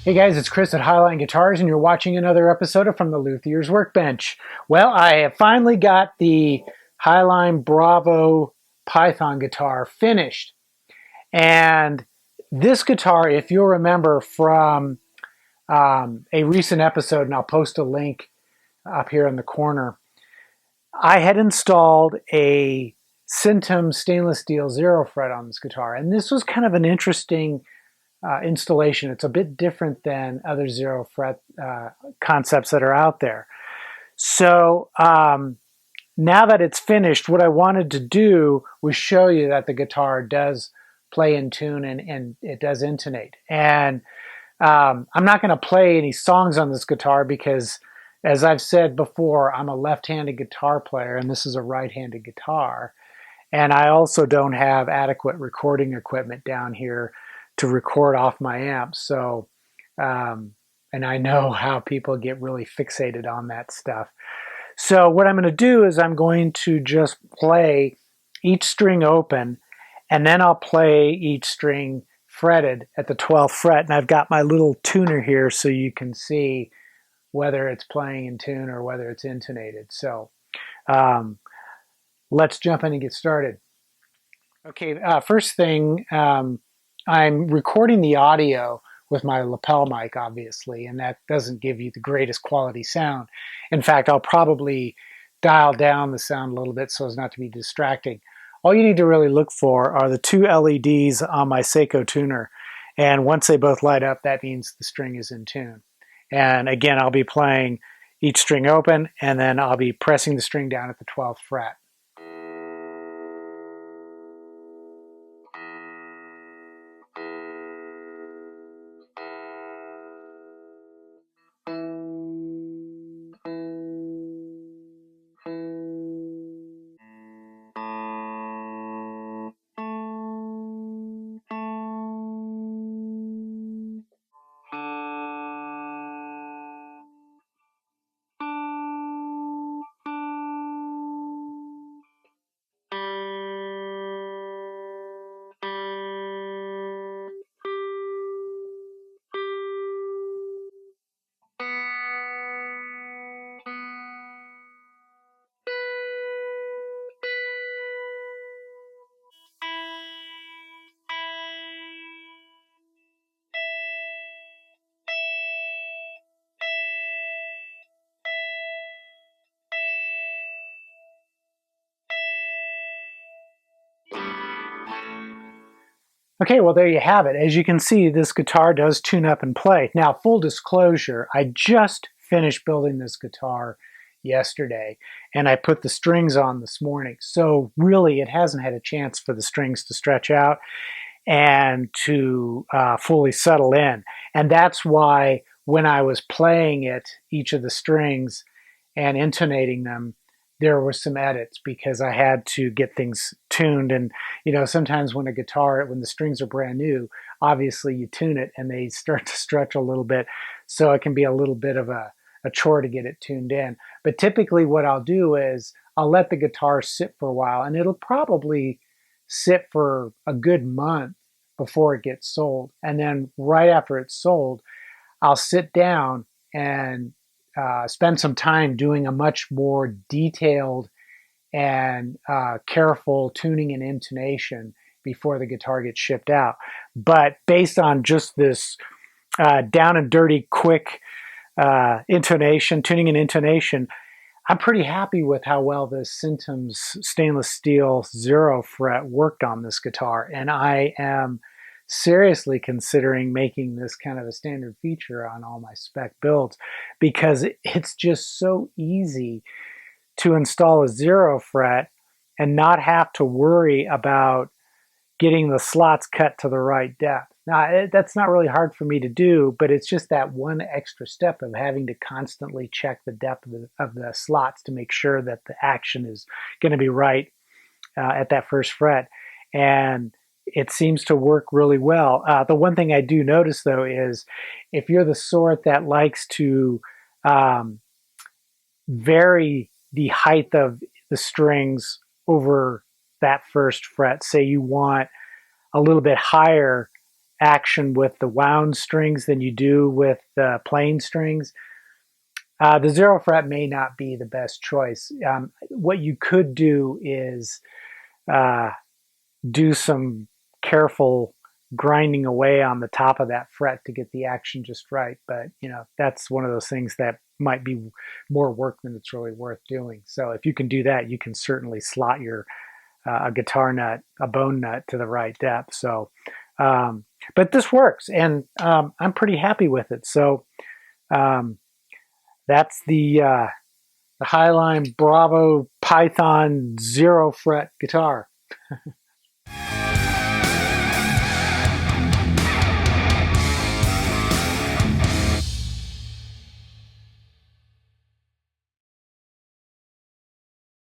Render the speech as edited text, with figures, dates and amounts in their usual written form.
Hey guys, it's Chris at Highline Guitars, and you're watching another episode of From the Luthier's Workbench. Well, I have finally got the Highline Bravo Python guitar finished. And this guitar, if you'll remember from a recent episode, and I'll post a link up here in the corner, I had installed a Sintoms stainless steel zero fret on this guitar. And this was kind of an interesting installation. It's a bit different than other zero fret concepts that are out there. So now that it's finished, what I wanted to do was show you that the guitar does play in tune and it does intonate. And I'm not going to play any songs on this guitar because, as I've said before, I'm a left-handed guitar player and this is a right-handed guitar. And I also don't have adequate recording equipment down here to record off my amp. So, and I know how people get really fixated on that stuff. So what I'm going to do is I'm going to just play each string open, and then I'll play each string fretted at the 12th fret. And I've got my little tuner here so you can see whether it's playing in tune or whether it's intonated. So let's jump in and get started. Okay, first thing, I'm recording the audio with my lapel mic, obviously, and that doesn't give you the greatest quality sound. In fact, I'll probably dial down the sound a little bit so as not to be distracting. All you need to really look for are the two LEDs on my Seiko tuner, and once they both light up, that means the string is in tune. And again, I'll be playing each string open, and then I'll be pressing the string down at the 12th fret. Okay, well, there you have it. As you can see, this guitar does tune up and play. Now, full disclosure, I just finished building this guitar yesterday, and I put the strings on this morning. So really, it hasn't had a chance for the strings to stretch out and to fully settle in. And that's why when I was playing it, each of the strings, and intonating them, there were some edits because I had to get things tuned. And, you know, sometimes when when the strings are brand new, obviously you tune it and they start to stretch a little bit. So it can be a little bit of a chore to get it tuned in. But typically what I'll do is I'll let the guitar sit for a while, and it'll probably sit for a good month before it gets sold. And then right after it's sold, I'll sit down and spend some time doing a much more detailed and careful tuning and intonation before the guitar gets shipped out. But based on just this down and dirty, quick intonation, tuning and intonation, I'm pretty happy with how well the Sintoms stainless steel zero fret worked on this guitar. And I am seriously considering making this kind of a standard feature on all my spec builds because it's just so easy to install a zero fret and not have to worry about getting the slots cut to the right depth. Now, that's not really hard for me to do, but it's just that one extra step of having to constantly check the depth of the slots to make sure that the action is going to be right at that first fret. And it seems to work really well. The one thing I do notice, though, is if you're the sort that likes to vary the height of the strings over that first fret, say you want a little bit higher action with the wound strings than you do with the plain strings. The 0 fret may not be the best choice. What you could do is uh, do some careful grinding away on the top of that fret to get the action just right. But that's one of those things that might be more work than it's really worth doing. So if you can do that, you can certainly slot your a guitar nut, a bone nut to the right depth. So, but this works, and I'm pretty happy with it. So um, that's the Highline Bravo Python 0 fret guitar.